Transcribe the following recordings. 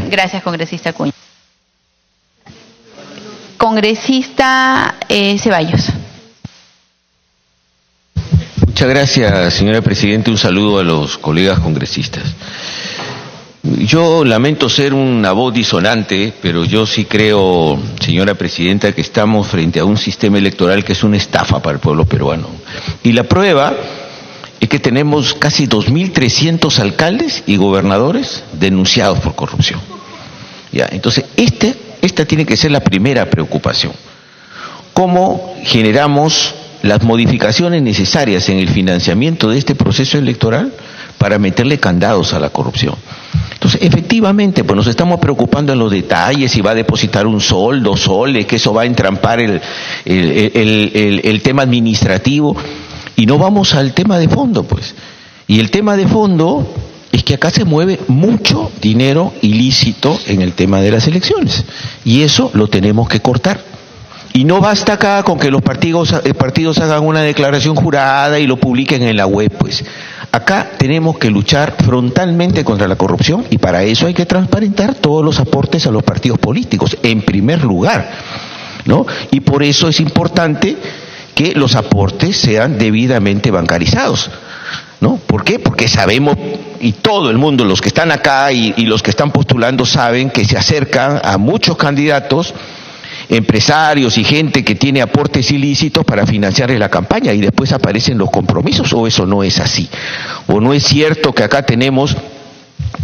Gracias, congresista Acuña. Congresista Ceballos. Muchas gracias, señora Presidenta. Un saludo a los colegas congresistas. Yo lamento ser una voz disonante, pero yo sí creo, señora Presidenta, que estamos frente a un sistema electoral que es una estafa para el pueblo peruano. Y la prueba es que tenemos casi 2.300 alcaldes y gobernadores denunciados por corrupción. Ya, entonces, esta tiene que ser la primera preocupación. ¿Cómo generamos las modificaciones necesarias en el financiamiento de este proceso electoral para meterle candados a la corrupción? Entonces, efectivamente, pues nos estamos preocupando en los detalles, si va a depositar 1 sol, 2 soles, que eso va a entrampar el tema administrativo, y no vamos al tema de fondo, pues. Y el tema de fondo es que acá se mueve mucho dinero ilícito en el tema de las elecciones, y eso lo tenemos que cortar. Y no basta acá con que los partidos hagan una declaración jurada y lo publiquen en la web, pues. Acá tenemos que luchar frontalmente contra la corrupción, y para eso hay que transparentar todos los aportes a los partidos políticos, en primer lugar, ¿no? Y por eso es importante que los aportes sean debidamente bancarizados, ¿no? ¿Por qué? Porque sabemos, y todo el mundo, los que están acá y los que están postulando, saben que se acercan a muchos candidatos, empresarios y gente que tiene aportes ilícitos para financiarles la campaña, y después aparecen los compromisos. ¿O eso no es así? ¿O no es cierto que acá tenemos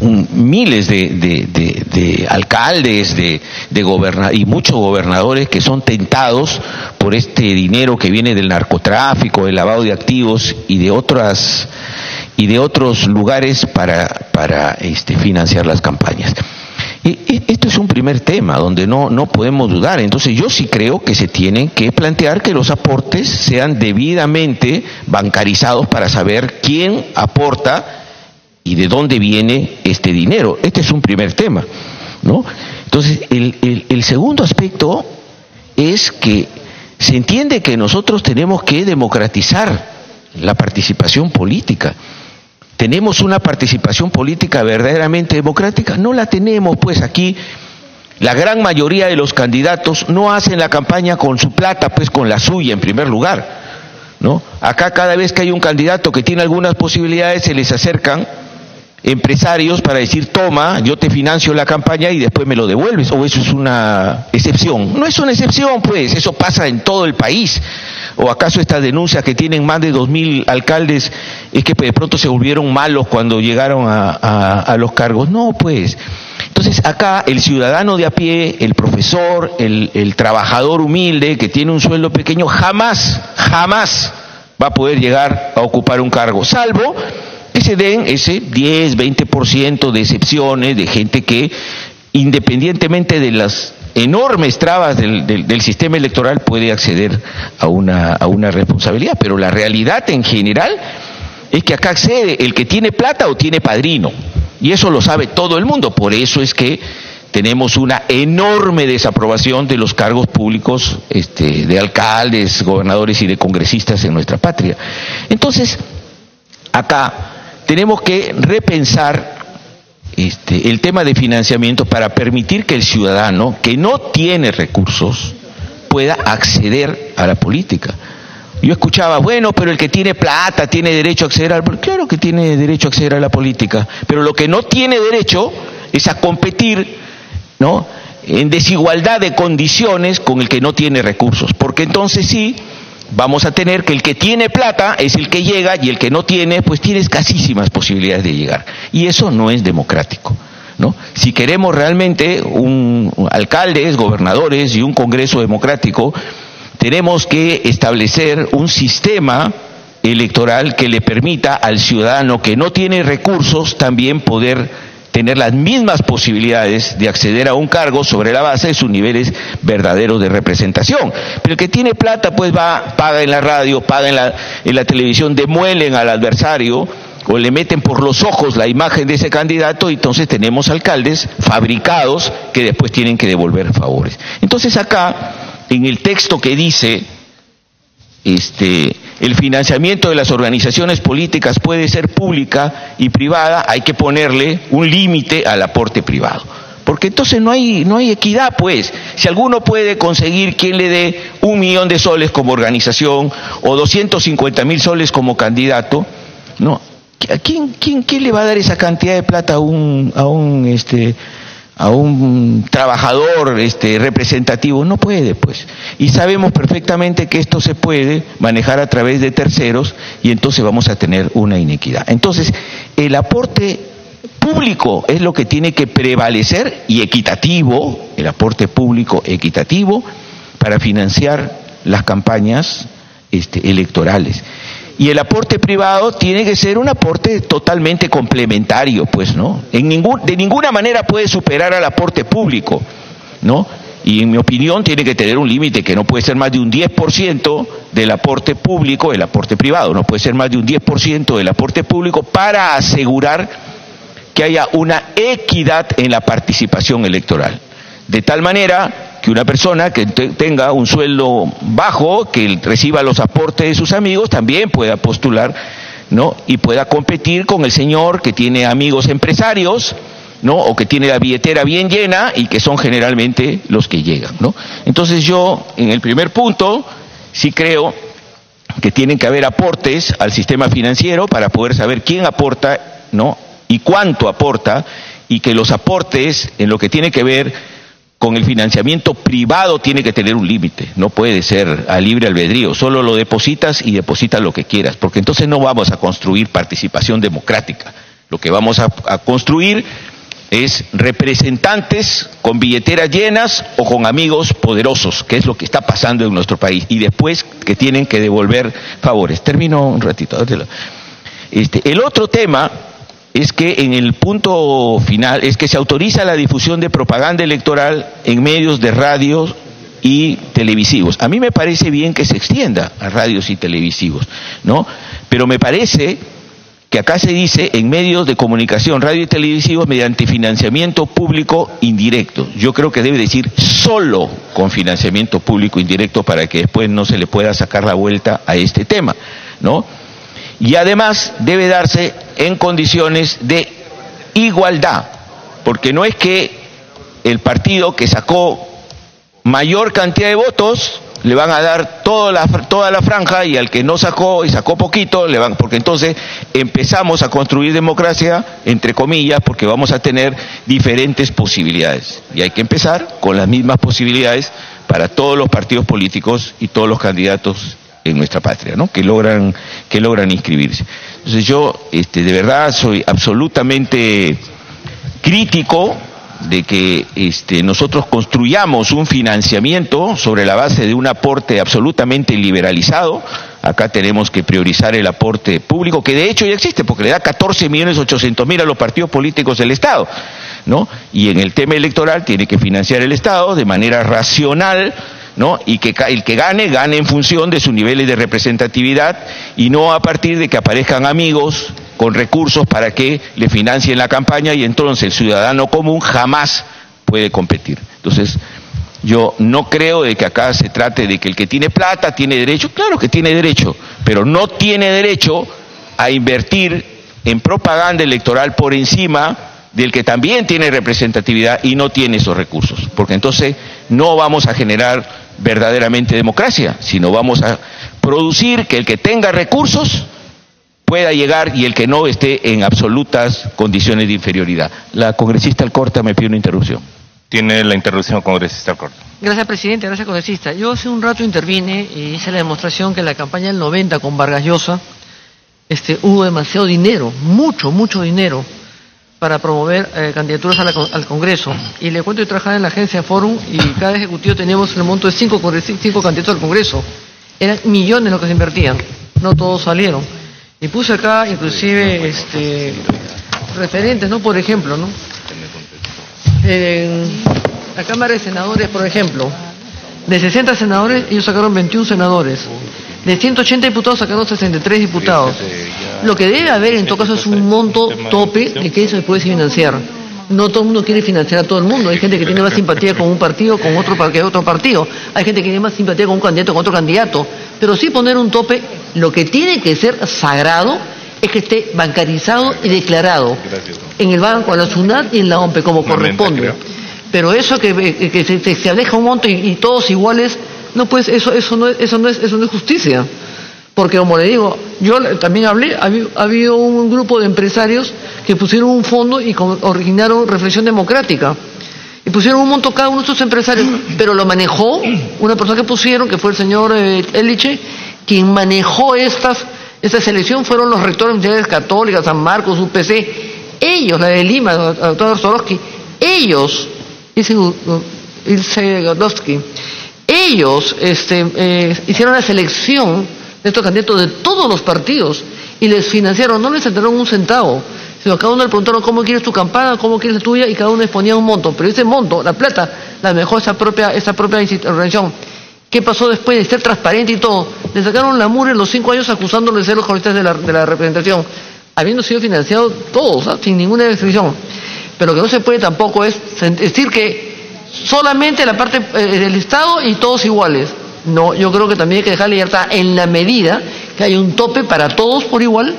miles de alcaldes y muchos gobernadores que son tentados por este dinero que viene del narcotráfico, del lavado de activos y de otros lugares para financiar las campañas? Esto es un primer tema donde no podemos dudar. Entonces yo sí creo que se tienen que plantear que los aportes sean debidamente bancarizados para saber quién aporta y de dónde viene este dinero. Este es un primer tema, ¿no? Entonces el segundo aspecto es que se entiende que nosotros tenemos que democratizar la participación política. ¿Tenemos una participación política verdaderamente democrática? No la tenemos, pues. Aquí la gran mayoría de los candidatos no hacen la campaña con su plata, pues con la suya en primer lugar, ¿no? Acá cada vez que hay un candidato que tiene algunas posibilidades, se les acercan empresarios para decir: toma, yo te financio la campaña y después me lo devuelves. ¿O eso es una excepción? No es una excepción, pues, eso pasa en todo el país. ¿O acaso estas denuncias que tienen más de 2.000 alcaldes es que de pronto se volvieron malos cuando llegaron a los cargos? No, pues. Entonces acá el ciudadano de a pie, el profesor, el trabajador humilde que tiene un sueldo pequeño, jamás va a poder llegar a ocupar un cargo, salvo que se den ese 10, 20% de excepciones de gente que, independientemente de las enormes trabas del sistema electoral, puede acceder a una responsabilidad. Pero la realidad en general es que acá accede el que tiene plata o tiene padrino, y eso lo sabe todo el mundo. Por eso es que tenemos una enorme desaprobación de los cargos públicos de alcaldes, gobernadores y de congresistas en nuestra patria. Entonces, acá tenemos que repensar el tema de financiamiento para permitir que el ciudadano que no tiene recursos pueda acceder a la política. Yo escuchaba: bueno, pero el que tiene plata tiene derecho a acceder a la política. Claro que tiene derecho a acceder a la política, pero lo que no tiene derecho es a competir, ¿no?, en desigualdad de condiciones con el que no tiene recursos, porque entonces sí vamos a tener que el que tiene plata es el que llega, y el que no tiene, pues tiene escasísimas posibilidades de llegar. Y eso no es democrático, ¿no? Si queremos realmente alcaldes, gobernadores y un Congreso democrático, tenemos que establecer un sistema electoral que le permita al ciudadano que no tiene recursos también poder tener las mismas posibilidades de acceder a un cargo sobre la base de sus niveles verdaderos de representación. Pero el que tiene plata, pues paga en la radio, paga en la televisión, demuelen al adversario o le meten por los ojos la imagen de ese candidato, y entonces tenemos alcaldes fabricados que después tienen que devolver favores. Entonces acá, en el texto que dice el financiamiento de las organizaciones políticas puede ser pública y privada, hay que ponerle un límite al aporte privado. Porque entonces no hay equidad, pues. Si alguno puede conseguir quien le dé 1 millón de soles como organización o 250.000 soles como candidato, no. ¿A quién le va a dar esa cantidad de plata a un trabajador representativo? No puede, pues. Y sabemos perfectamente que esto se puede manejar a través de terceros y entonces vamos a tener una inequidad. Entonces, el aporte público es lo que tiene que prevalecer y equitativo, el aporte público equitativo para financiar las campañas electorales. Y el aporte privado tiene que ser un aporte totalmente complementario, pues, ¿no? De ninguna manera puede superar al aporte público, ¿no? Y en mi opinión tiene que tener un límite que no puede ser más de un 10% del aporte público, el aporte privado, no puede ser más de un 10% del aporte público para asegurar que haya una equidad en la participación electoral. De tal manera que una persona que tenga un sueldo bajo, que reciba los aportes de sus amigos, también pueda postular, ¿no? Y pueda competir con el señor que tiene amigos empresarios, ¿no? O que tiene la billetera bien llena y que son generalmente los que llegan, ¿no? Entonces yo, en el primer punto, sí creo que tienen que haber aportes al sistema financiero para poder saber quién aporta, ¿no? Y cuánto aporta, y que los aportes en lo que tiene que ver con el financiamiento privado tiene que tener un límite, no puede ser a libre albedrío, solo lo depositas y depositas lo que quieras, porque entonces no vamos a construir participación democrática. Lo que vamos a construir es representantes con billeteras llenas o con amigos poderosos, que es lo que está pasando en nuestro país, y después que tienen que devolver favores. Termino un ratito. El otro tema es que en el punto final es que se autoriza la difusión de propaganda electoral en medios de radio y televisivos. A mí me parece bien que se extienda a radios y televisivos, ¿no? Pero me parece que acá se dice en medios de comunicación, radio y televisivos, mediante financiamiento público indirecto. Yo creo que debe decir solo con financiamiento público indirecto para que después no se le pueda sacar la vuelta a este tema, ¿no? Y además debe darse en condiciones de igualdad, porque no es que el partido que sacó mayor cantidad de votos le van a dar toda la franja, y al que no sacó y sacó poquito le van, porque entonces empezamos a construir democracia entre comillas, porque vamos a tener diferentes posibilidades y hay que empezar con las mismas posibilidades para todos los partidos políticos y todos los candidatos en nuestra patria, ¿no? Que logran inscribirse. Entonces yo de verdad soy absolutamente crítico de que nosotros construyamos un financiamiento sobre la base de un aporte absolutamente liberalizado. Acá tenemos que priorizar el aporte público, que de hecho ya existe, porque le da 14.800.000 a los partidos políticos del Estado, ¿no? Y en el tema electoral tiene que financiar el Estado de manera racional, ¿no? Y que el que gane en función de sus niveles de representatividad y no a partir de que aparezcan amigos con recursos para que le financien la campaña, y entonces el ciudadano común jamás puede competir. Entonces, yo no creo de que acá se trate de que el que tiene plata tiene derecho. Claro que tiene derecho, pero no tiene derecho a invertir en propaganda electoral por encima del que también tiene representatividad y no tiene esos recursos, porque entonces no vamos a generar verdaderamente democracia, sino vamos a producir que el que tenga recursos pueda llegar y el que no esté en absolutas condiciones de inferioridad. La congresista Alcorta me pide una interrupción. Tiene la interrupción, congresista Alcorta. Gracias, presidente. Gracias, congresista. Yo hace un rato intervine y hice la demostración que en la campaña del 90 con Vargas Llosa hubo demasiado dinero, mucho dinero, para promover candidaturas al Congreso. Y le cuento que trabajaba en la agencia Forum y cada ejecutivo teníamos el monto de 5 candidatos al Congreso. Eran millones los que se invertían, no todos salieron. Y puse acá inclusive referentes, ¿no? Por ejemplo, ¿no? La Cámara de Senadores, por ejemplo, de 60 senadores, ellos sacaron 21 senadores. De 180 diputados sacaron 63 diputados. Lo que debe haber en todo caso es un monto tope de que eso se puede financiar. No todo el mundo quiere financiar a todo el mundo. Hay gente que tiene más simpatía con un partido, con otro partido. Hay gente que tiene más simpatía con un candidato, con otro candidato. Pero sí poner un tope, lo que tiene que ser sagrado es que esté bancarizado y declarado en el banco, en la SUNAT y en la OMPE, como corresponde. Pero eso que se establezca un monto y todos iguales, no, pues eso no es justicia. Porque, como le digo, yo también hablé, ha habido un grupo de empresarios que pusieron un fondo y originaron Reflexión Democrática. Y pusieron un monto cada uno de estos empresarios, pero lo manejó una persona que pusieron, que fue el señor Eliche, quien manejó esta selección fueron los rectores de universidades católicas, San Marcos, UPC, ellos, la de Lima, el doctor Zorowski, ellos, Ilse Gordowski, ellos hicieron la selección de estos candidatos de todos los partidos y les financiaron, no les entregaron un centavo, sino a cada uno le preguntaron cómo quieres tu campaña, cómo quieres la tuya, y cada uno les ponía un monto, pero ese monto, la plata, la manejó esta propia organización. ¿Qué pasó después de ser transparente y todo? Le sacaron la mugre en los 5 años acusándole de ser los congresistas de la representación, habiendo sido financiados todos, ¿sabes? Sin ninguna restricción. Pero lo que no se puede tampoco es decir que solamente la parte del Estado y todos iguales. No, yo creo que también hay que dejar libertad en la medida que hay un tope para todos por igual,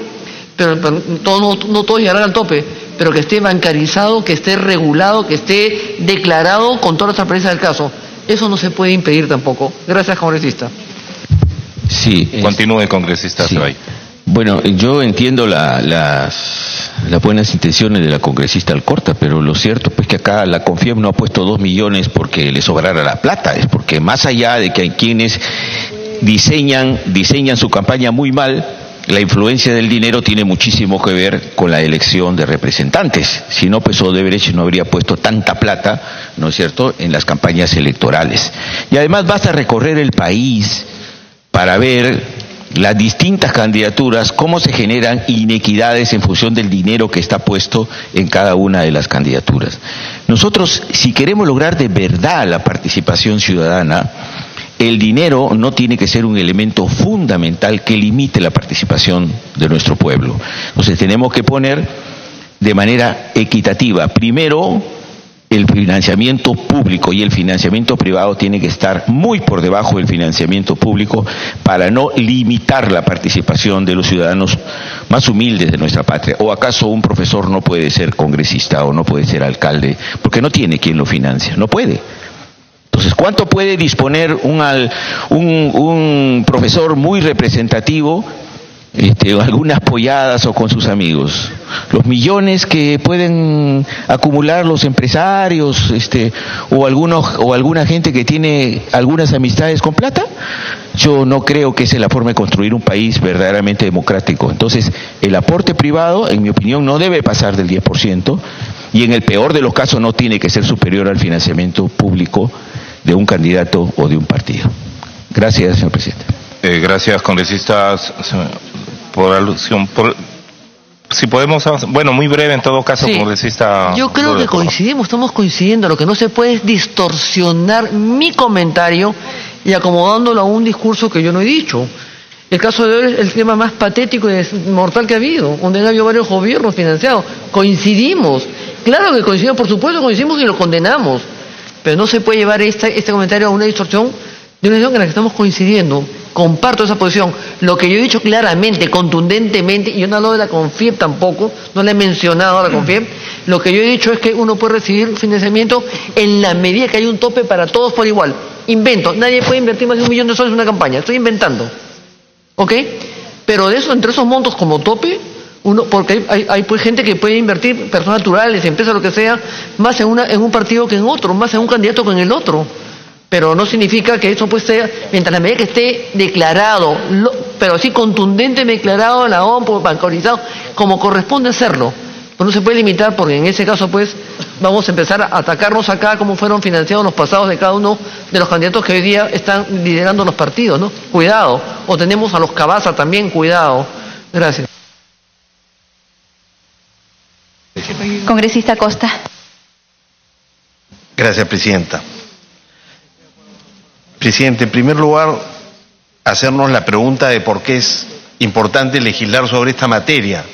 pero no todos llegarán al tope, pero que esté bancarizado, que esté regulado, que esté declarado con toda la transparencia del caso. Eso no se puede impedir tampoco. Gracias, congresista. Sí. Continúe, congresista Sí. Ceballos. Bueno, yo entiendo las buenas intenciones de la congresista Alcorta, pero lo cierto pues que acá la CONFIEP no ha puesto 2 millones porque le sobrara la plata, es porque más allá de que hay quienes diseñan su campaña muy mal, la influencia del dinero tiene muchísimo que ver con la elección de representantes. Si no, pues Odebrecht no habría puesto tanta plata, ¿no es cierto?, en las campañas electorales. Y además basta recorrer el país para ver las distintas candidaturas, cómo se generan inequidades en función del dinero que está puesto en cada una de las candidaturas. Nosotros, si queremos lograr de verdad la participación ciudadana, el dinero no tiene que ser un elemento fundamental que limite la participación de nuestro pueblo. Entonces tenemos que poner de manera equitativa, primero, el financiamiento público, y el financiamiento privado tiene que estar muy por debajo del financiamiento público para no limitar la participación de los ciudadanos más humildes de nuestra patria. ¿O acaso un profesor no puede ser congresista o no puede ser alcalde porque no tiene quien lo financia? No puede. Entonces, ¿cuánto puede disponer un profesor muy representativo, algunas polladas o con sus amigos? Los millones que pueden acumular los empresarios, o alguna gente que tiene algunas amistades con plata, yo no creo que esa es la forma de construir un país verdaderamente democrático. Entonces, el aporte privado, en mi opinión, no debe pasar del 10%, y en el peor de los casos no tiene que ser superior al financiamiento público de un candidato o de un partido. Gracias, señor presidente. Gracias, congresistas, por alusión. Si podemos avanzar. Bueno, muy breve en todo caso, Sí. congresista. Yo creo que estamos coincidiendo. Lo que no se puede es distorsionar mi comentario y acomodándolo a un discurso que yo no he dicho. El caso de hoy es el tema más patético y mortal que ha habido, donde han habido varios gobiernos financiados. Coincidimos. Claro que coincidimos, por supuesto coincidimos y lo condenamos. Pero no se puede llevar este comentario a una distorsión de una decisión en la que estamos coincidiendo. Comparto esa posición. Lo que yo he dicho claramente, contundentemente, y yo no hablo de la CONFIEP tampoco, no le he mencionado a la CONFIEP, lo que yo he dicho es que uno puede recibir financiamiento en la medida que hay un tope para todos por igual. Invento, nadie puede invertir más de $1 millón en una campaña, estoy inventando. ¿Ok? Pero de eso, entre esos montos como tope, porque hay pues gente que puede invertir, personas naturales, empresas, lo que sea, más en un partido que en otro, más en un candidato que en el otro. Pero no significa que eso pues sea, mientras la medida que esté declarado, pero sí contundentemente declarado en la OMP, bancarizado, como corresponde hacerlo. Pues no se puede limitar, porque en ese caso pues vamos a empezar a atacarnos acá como fueron financiados los pasados de cada uno de los candidatos que hoy día están liderando los partidos, ¿no? Cuidado. O tenemos a los Cabaza también, cuidado. Gracias. Congresista Costa. Gracias, presidenta. Presidente, en primer lugar, hacernos la pregunta de por qué es importante legislar sobre esta materia.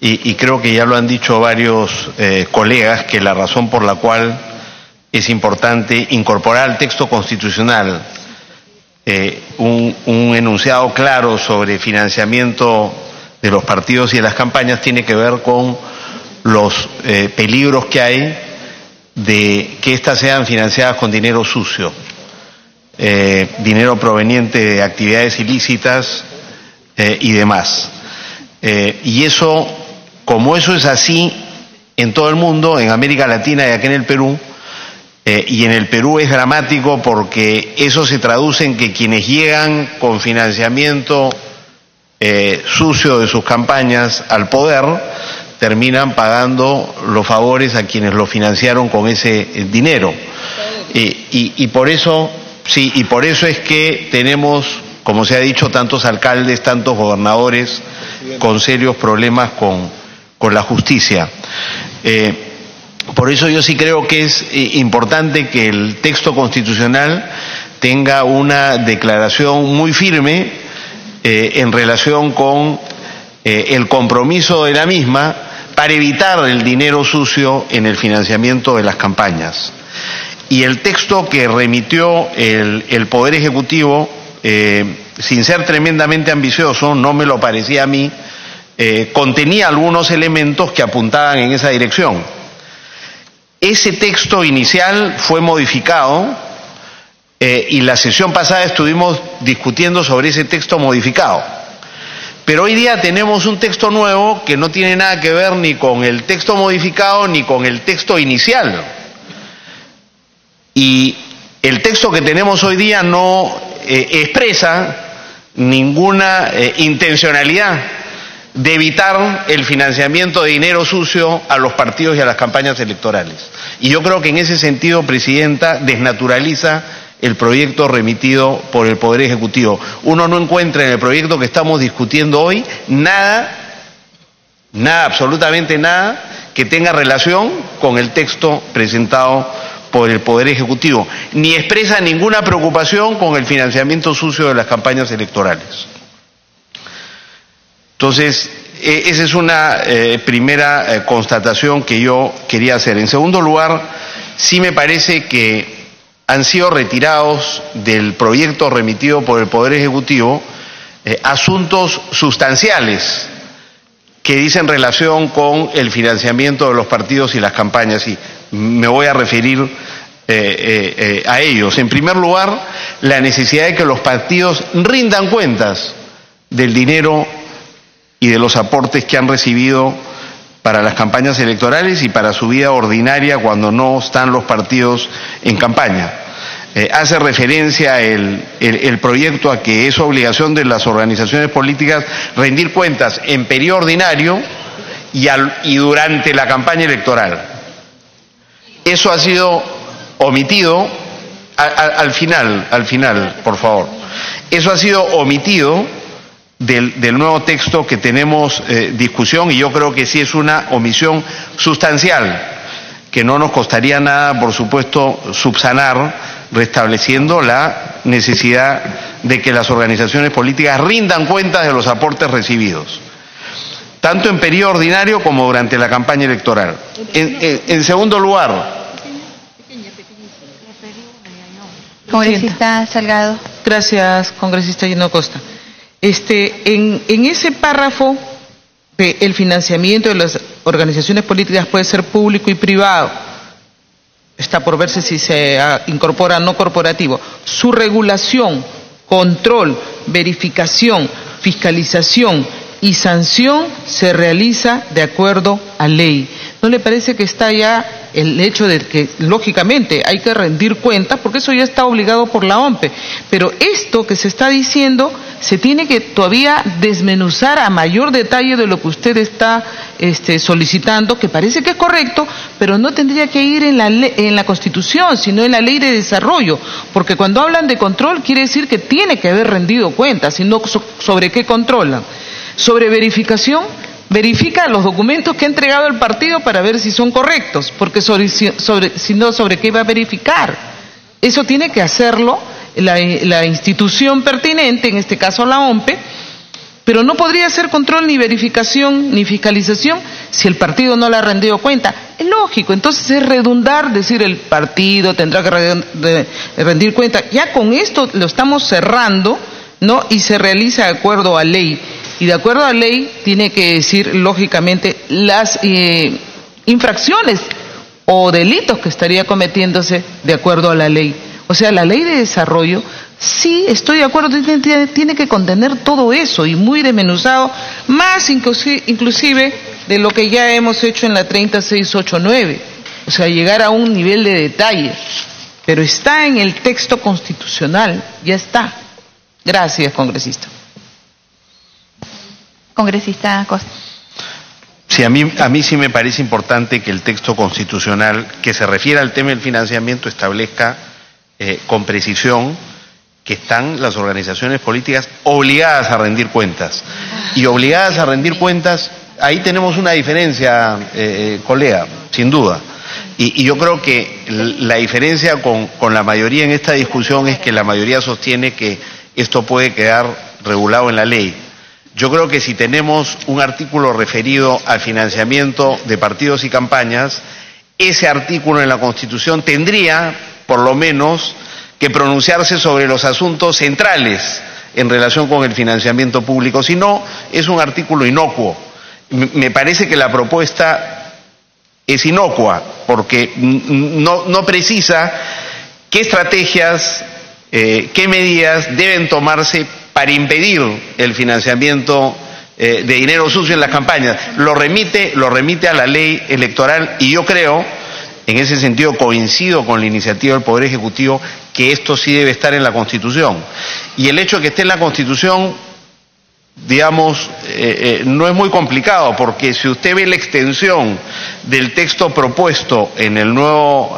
Y creo que ya lo han dicho varios colegas, que la razón por la cual es importante incorporar al texto constitucional un enunciado claro sobre financiamiento de los partidos y de las campañas tiene que ver con los peligros que hay de que éstas sean financiadas con dinero sucio, dinero proveniente de actividades ilícitas y demás. Y eso, como eso es así en todo el mundo, en América Latina y aquí en el Perú, y en el Perú es dramático porque eso se traduce en que quienes llegan con financiamiento sucio de sus campañas al poder terminan pagando los favores a quienes lo financiaron con ese dinero. Y por eso, sí, y por eso es que tenemos, como se ha dicho, tantos alcaldes, tantos gobernadores con serios problemas con la justicia. Por eso yo sí creo que es importante que el texto constitucional tenga una declaración muy firme en relación con el compromiso de la misma para evitar el dinero sucio en el financiamiento de las campañas. Y el texto que remitió el Poder Ejecutivo, sin ser tremendamente ambicioso, no me lo parecía a mí, contenía algunos elementos que apuntaban en esa dirección. Ese texto inicial fue modificado y la sesión pasada estuvimos discutiendo sobre ese texto modificado. Pero hoy día tenemos un texto nuevo que no tiene nada que ver ni con el texto modificado ni con el texto inicial. Y el texto que tenemos hoy día no expresa ninguna intencionalidad de evitar el financiamiento de dinero sucio a los partidos y a las campañas electorales. Y yo creo que en ese sentido, Presidenta, desnaturaliza el proyecto remitido por el Poder Ejecutivo. Uno no encuentra en el proyecto que estamos discutiendo hoy nada, absolutamente nada, que tenga relación con el texto presentado por el Poder Ejecutivo, ni expresa ninguna preocupación con el financiamiento sucio de las campañas electorales. Entonces, esa es una primera constatación que yo quería hacer. En segundo lugar, sí me parece que han sido retirados del proyecto remitido por el Poder Ejecutivo asuntos sustanciales que dicen relación con el financiamiento de los partidos y las campañas, y me voy a referir a ellos. En primer lugar, la necesidad de que los partidos rindan cuentas del dinero y de los aportes que han recibido para las campañas electorales y para su vida ordinaria cuando no están los partidos en campaña. Hace referencia el proyecto a que es obligación de las organizaciones políticas rendir cuentas en periodo ordinario y durante la campaña electoral. Eso ha sido omitido al final, por favor. Eso ha sido omitido del nuevo texto que tenemos discusión, y yo creo que sí es una omisión sustancial que no nos costaría nada, por supuesto, subsanar, restableciendo la necesidad de que las organizaciones políticas rindan cuentas de los aportes recibidos, tanto en periodo ordinario como durante la campaña electoral. En segundo lugar, Congresista Salgado. Gracias, congresista Gino Costa. En ese párrafo de el financiamiento de las organizaciones políticas puede ser público y privado, está por verse si se incorpora no corporativo. Su regulación, control, verificación, fiscalización y sanción se realiza de acuerdo a ley. ¿No le parece que está ya el hecho de que, lógicamente, hay que rendir cuentas, porque eso ya está obligado por la OMPE? Pero esto que se está diciendo se tiene que todavía desmenuzar a mayor detalle de lo que usted está solicitando, que parece que es correcto, pero no tendría que ir en la Constitución, sino en la Ley de Desarrollo, porque cuando hablan de control quiere decir que tiene que haber rendido cuentas, sino sobre qué controlan. Sobre verificación, verifica los documentos que ha entregado el partido para ver si son correctos, porque si no, ¿sobre qué va a verificar? Eso tiene que hacerlo la institución pertinente, en este caso la OMPE, pero no podría hacer control ni verificación ni fiscalización si el partido no le ha rendido cuenta. Es lógico, entonces es redundar, decir el partido tendrá que rendir cuenta. Ya con esto lo estamos cerrando, ¿no? Y se realiza de acuerdo a ley. Y de acuerdo a la ley, tiene que decir, lógicamente, las infracciones o delitos que estaría cometiéndose de acuerdo a la ley. O sea, la ley de desarrollo, sí estoy de acuerdo, tiene que contener todo eso y muy desmenuzado, más inclusive de lo que ya hemos hecho en la 30689. O sea, llegar a un nivel de detalle. Pero está en el texto constitucional, ya está. Gracias, congresista. Congresista Costa. Sí, a mí sí me parece importante que el texto constitucional que se refiere al tema del financiamiento establezca con precisión que están las organizaciones políticas obligadas a rendir cuentas. Y obligadas a rendir cuentas, ahí tenemos una diferencia, colega, sin duda. Y yo creo que la diferencia con la mayoría en esta discusión es que la mayoría sostiene que esto puede quedar regulado en la ley. Yo creo que si tenemos un artículo referido al financiamiento de partidos y campañas, ese artículo en la Constitución tendría, por lo menos, que pronunciarse sobre los asuntos centrales en relación con el financiamiento público. Si no, es un artículo inocuo. Me parece que la propuesta es inocua, porque no precisa qué estrategias, qué medidas deben tomarse para impedir el financiamiento de dinero sucio en las campañas. Lo remite a la ley electoral y yo creo, en ese sentido coincido con la iniciativa del Poder Ejecutivo, que esto sí debe estar en la Constitución. Y el hecho de que esté en la Constitución, digamos, no es muy complicado, porque si usted ve la extensión del texto propuesto en el nuevo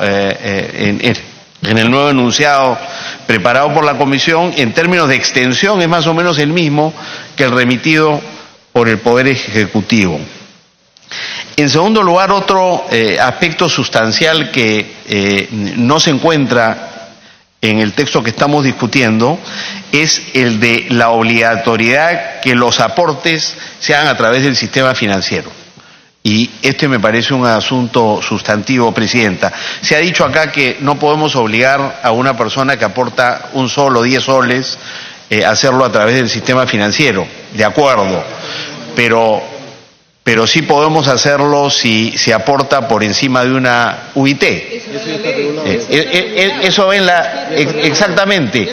enunciado preparado por la Comisión, en términos de extensión es más o menos el mismo que el remitido por el Poder Ejecutivo. En segundo lugar, otro aspecto sustancial que no se encuentra en el texto que estamos discutiendo es el de la obligatoriedad que los aportes se hagan a través del sistema financiero. Y este me parece un asunto sustantivo, Presidenta. Se ha dicho acá que no podemos obligar a una persona que aporta 1 sol o 10 soles a hacerlo a través del sistema financiero. De acuerdo. Pero sí podemos hacerlo si se aporta por encima de una UIT. Eso en la... Exactamente.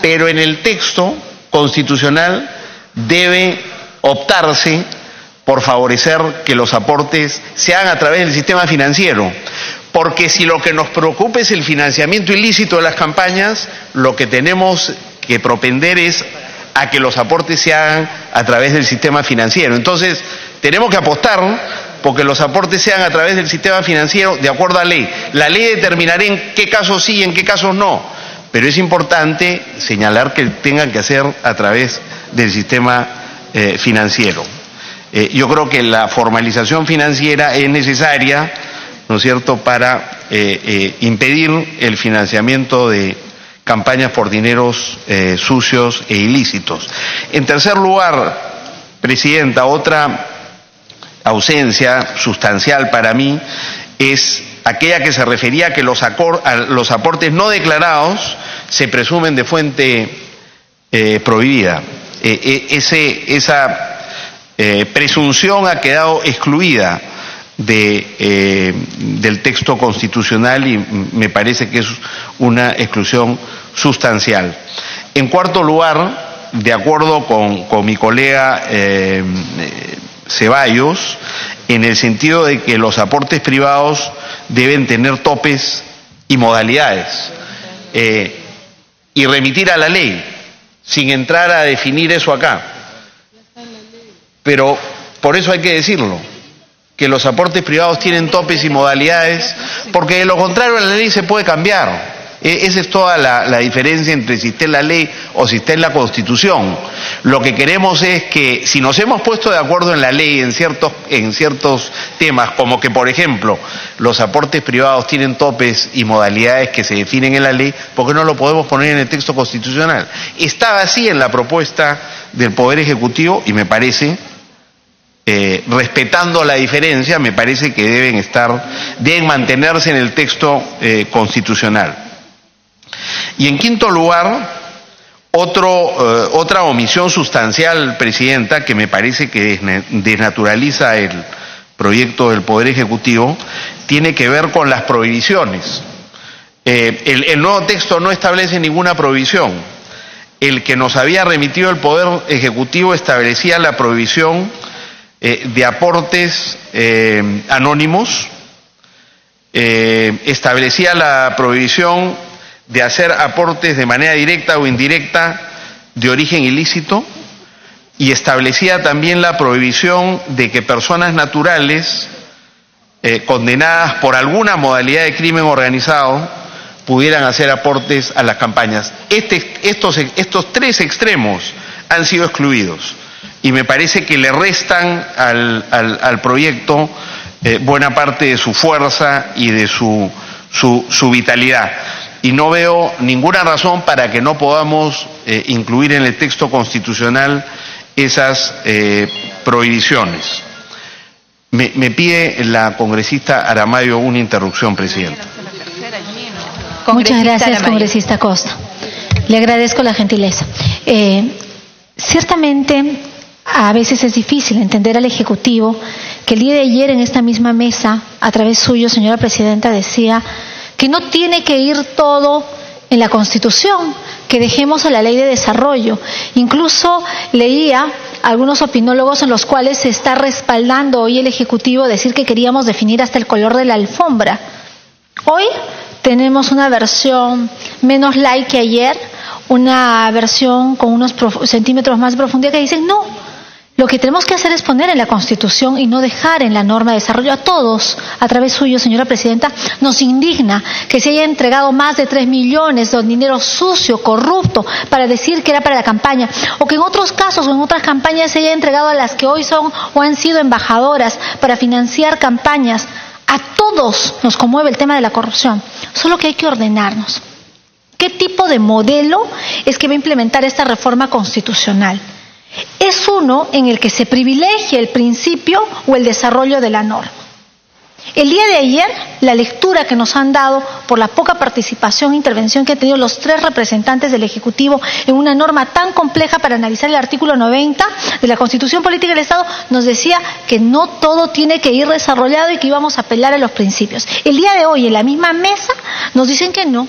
Pero en el texto constitucional debe optarse por favorecer que los aportes se hagan a través del sistema financiero. Porque si lo que nos preocupa es el financiamiento ilícito de las campañas, lo que tenemos que propender es a que los aportes se hagan a través del sistema financiero. Entonces, tenemos que apostar porque los aportes sean a través del sistema financiero de acuerdo a la ley. La ley determinará en qué casos sí y en qué casos no, pero es importante señalar que tengan que hacer a través del sistema financiero. Yo creo que la formalización financiera es necesaria, ¿no es cierto?, para impedir el financiamiento de campañas por dineros sucios e ilícitos. En tercer lugar, Presidenta, otra ausencia sustancial para mí es aquella que se refería a que los aportes no declarados se presumen de fuente prohibida. Esa presunción ha quedado excluida del texto constitucional y me parece que es una exclusión sustancial. En cuarto lugar, de acuerdo con mi colega Ceballos, en el sentido de que los aportes privados deben tener topes y modalidades, y remitir a la ley, sin entrar a definir eso acá. Pero por eso hay que decirlo, que los aportes privados tienen topes y modalidades, porque de lo contrario la ley se puede cambiar. Esa es toda la diferencia entre si está en la ley o si está en la Constitución. Lo que queremos es que, si nos hemos puesto de acuerdo en la ley en ciertos temas, como que, por ejemplo, los aportes privados tienen topes y modalidades que se definen en la ley, ¿por qué no lo podemos poner en el texto constitucional? Estaba así en la propuesta del Poder Ejecutivo y me parece, respetando la diferencia, me parece que deben mantenerse en el texto constitucional. Y en quinto lugar, Otra omisión sustancial, Presidenta, que me parece que desnaturaliza el proyecto del Poder Ejecutivo, tiene que ver con las prohibiciones. El nuevo texto no establece ninguna prohibición. El que nos había remitido el Poder Ejecutivo establecía la prohibición de aportes anónimos, establecía la prohibición de hacer aportes de manera directa o indirecta de origen ilícito y establecía también la prohibición de que personas naturales condenadas por alguna modalidad de crimen organizado pudieran hacer aportes a las campañas. Estos tres extremos han sido excluidos y me parece que le restan al proyecto buena parte de su fuerza y de su vitalidad. Y no veo ninguna razón para que no podamos incluir en el texto constitucional esas prohibiciones. Me pide la congresista Aramayo una interrupción, Presidenta. Muchas gracias, congresista Costa. Le agradezco la gentileza. Ciertamente, a veces es difícil entender al Ejecutivo que el día de ayer en esta misma mesa, a través suyo, señora Presidenta, decía que no tiene que ir todo en la Constitución, que dejemos a la Ley de Desarrollo. Incluso leía algunos opinólogos en los cuales se está respaldando hoy el Ejecutivo decir que queríamos definir hasta el color de la alfombra. Hoy tenemos una versión menos light que ayer, una versión con unos centímetros más profundidad que dicen no. Lo que tenemos que hacer es poner en la Constitución y no dejar en la norma de desarrollo. A todos, a través suyo, señora Presidenta, nos indigna que se haya entregado más de 3 millones de dinero sucio, corrupto, para decir que era para la campaña, o que en otros casos o en otras campañas se haya entregado a las que hoy son o han sido embajadoras para financiar campañas. A todos nos conmueve el tema de la corrupción, solo que hay que ordenarnos. ¿Qué tipo de modelo es que va a implementar esta reforma constitucional? Es uno en el que se privilegia el principio o el desarrollo de la norma. El día de ayer, la lectura que nos han dado por la poca participación e intervención que han tenido los 3 representantes del Ejecutivo en una norma tan compleja para analizar el artículo 90 de la Constitución Política del Estado, nos decía que no todo tiene que ir desarrollado y que íbamos a apelar a los principios. El día de hoy, en la misma mesa, nos dicen que no,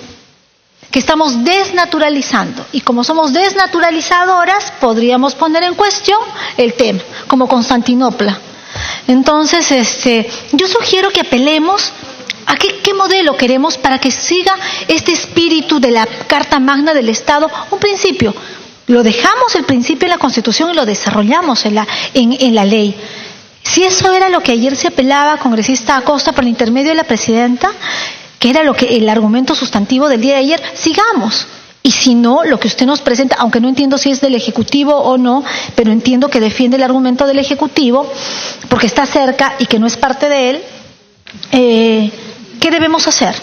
que estamos desnaturalizando, y como somos desnaturalizadoras podríamos poner en cuestión el tema, como Constantinopla. Entonces, yo sugiero que apelemos a qué modelo queremos para que siga este espíritu de la Carta Magna del Estado, un principio. Lo dejamos el principio en la Constitución y lo desarrollamos en la ley. Si eso era lo que ayer se apelaba, congresista Acosta, por el intermedio de la Presidenta, que era el argumento sustantivo del día de ayer, sigamos. Y si no, lo que usted nos presenta, aunque no entiendo si es del Ejecutivo o no, pero entiendo que defiende el argumento del Ejecutivo, porque está cerca y que no es parte de él, ¿qué debemos hacer?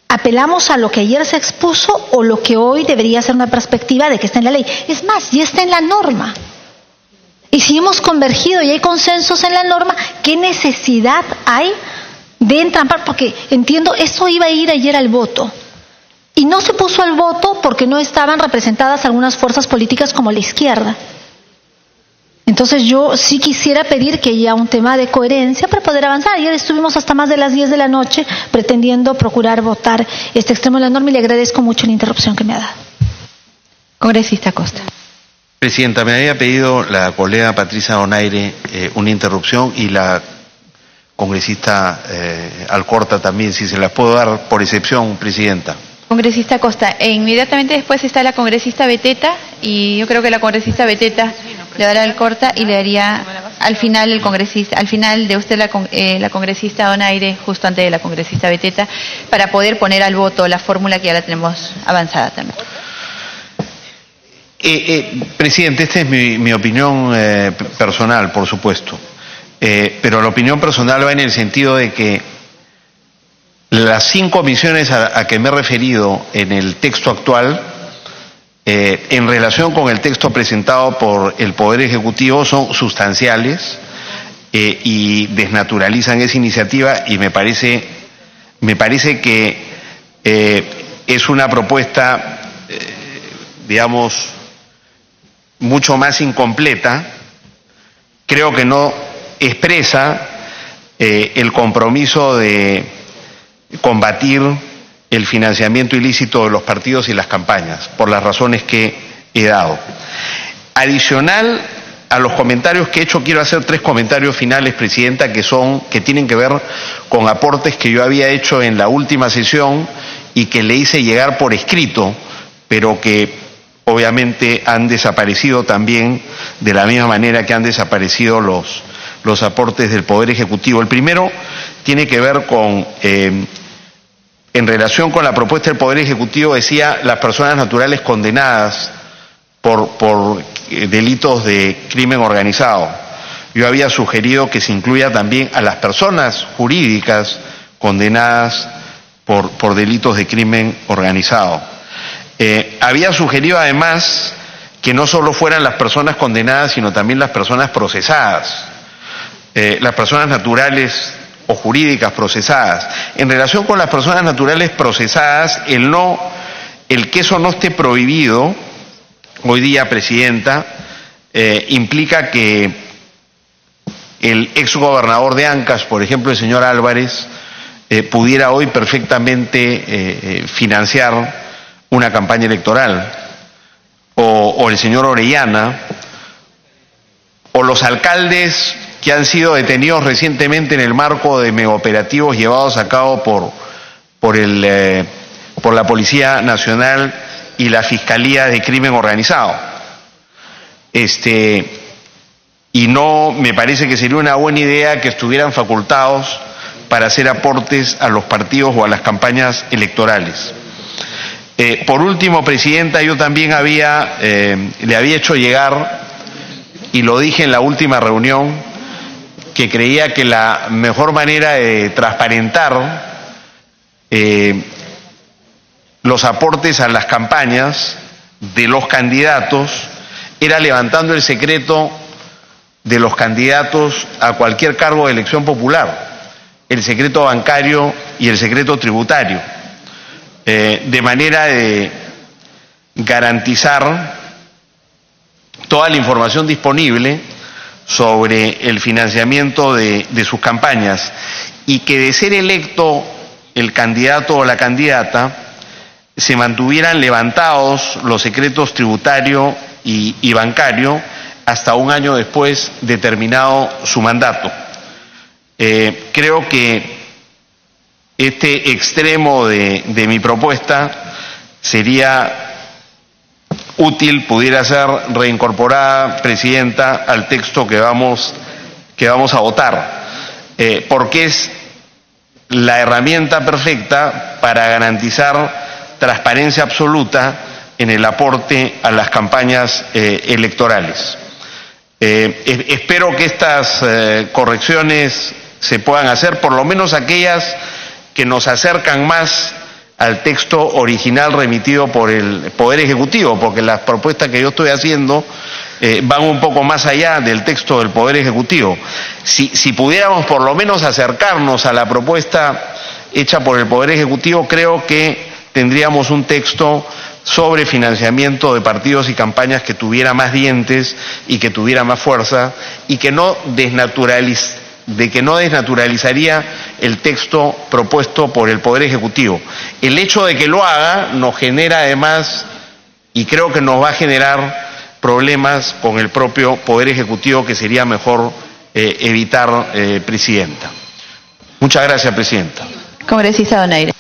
¿Apelamos a lo que ayer se expuso o lo que hoy debería ser una perspectiva de que está en la ley? Es más, ya está en la norma. Y si hemos convergido y hay consensos en la norma, ¿qué necesidad hay de entrampar? Porque entiendo, eso iba a ir ayer al voto. Y no se puso al voto porque no estaban representadas algunas fuerzas políticas como la izquierda. Entonces yo sí quisiera pedir que haya un tema de coherencia para poder avanzar. Ayer estuvimos hasta más de las 10 de la noche pretendiendo procurar votar este extremo de la norma y le agradezco mucho la interrupción que me ha dado. Congresista Costa. Presidenta, me había pedido la colega Patricia Donaire una interrupción y la congresista Alcorta también, si se las puedo dar por excepción, Presidenta. Congresista Costa, inmediatamente después está la congresista Beteta y yo creo que la congresista Beteta le dará el corta y le daría al final el congresista, al final de usted la congresista Donaire, justo antes de la congresista Beteta, para poder poner al voto la fórmula que ya la tenemos avanzada también. Presidente, esta es mi opinión personal, por supuesto, pero la opinión personal va en el sentido de que las 5 omisiones a que me he referido en el texto actual, en relación con el texto presentado por el Poder Ejecutivo, son sustanciales y desnaturalizan esa iniciativa, y me parece que es una propuesta digamos, mucho más incompleta. Creo que no expresa el compromiso de combatir el financiamiento ilícito de los partidos y las campañas, por las razones que he dado. Adicional a los comentarios que he hecho, quiero hacer 3 comentarios finales, Presidenta, que tienen que ver con aportes que yo había hecho en la última sesión y que le hice llegar por escrito, pero que obviamente han desaparecido también de la misma manera que han desaparecido los aportes del Poder Ejecutivo. El primero tiene que ver con, en relación con la propuesta del Poder Ejecutivo, decía las personas naturales condenadas por delitos de crimen organizado. Yo había sugerido que se incluya también a las personas jurídicas condenadas por delitos de crimen organizado. Había sugerido además que no solo fueran las personas condenadas, sino también las personas procesadas, las personas naturales o jurídicas procesadas. En relación con las personas naturales procesadas, el que eso no esté prohibido hoy día, Presidenta, implica que el exgobernador de Ancash, por ejemplo, el señor Álvarez, pudiera hoy perfectamente financiar una campaña electoral, o el señor Orellana, o los alcaldes que han sido detenidos recientemente en el marco de megaoperativos llevados a cabo por la Policía Nacional y la Fiscalía de Crimen Organizado. Y no me parece que sería una buena idea que estuvieran facultados para hacer aportes a los partidos o a las campañas electorales. Por último, Presidenta, yo también le había hecho llegar, y lo dije en la última reunión, que creía que la mejor manera de transparentar los aportes a las campañas de los candidatos era levantando el secreto de los candidatos a cualquier cargo de elección popular, el secreto bancario y el secreto tributario, de manera de garantizar toda la información disponible sobre el financiamiento de sus campañas, y que de ser electo el candidato o la candidata se mantuvieran levantados los secretos tributario y bancario hasta un año después de terminado su mandato. Creo que este extremo de mi propuesta sería útil, pudiera ser reincorporada, Presidenta, al texto que vamos a votar, porque es la herramienta perfecta para garantizar transparencia absoluta en el aporte a las campañas electorales. Espero que estas correcciones se puedan hacer, por lo menos aquellas que nos acercan más al texto original remitido por el Poder Ejecutivo, porque las propuestas que yo estoy haciendo van un poco más allá del texto del Poder Ejecutivo. Si pudiéramos por lo menos acercarnos a la propuesta hecha por el Poder Ejecutivo, creo que tendríamos un texto sobre financiamiento de partidos y campañas que tuviera más dientes y que tuviera más fuerza, y que no desnaturalizaría el texto propuesto por el Poder Ejecutivo. El hecho de que lo haga nos genera además, y creo que nos va a generar problemas con el propio Poder Ejecutivo, que sería mejor evitar, Presidenta. Muchas gracias, Presidenta. Congresista Donaire.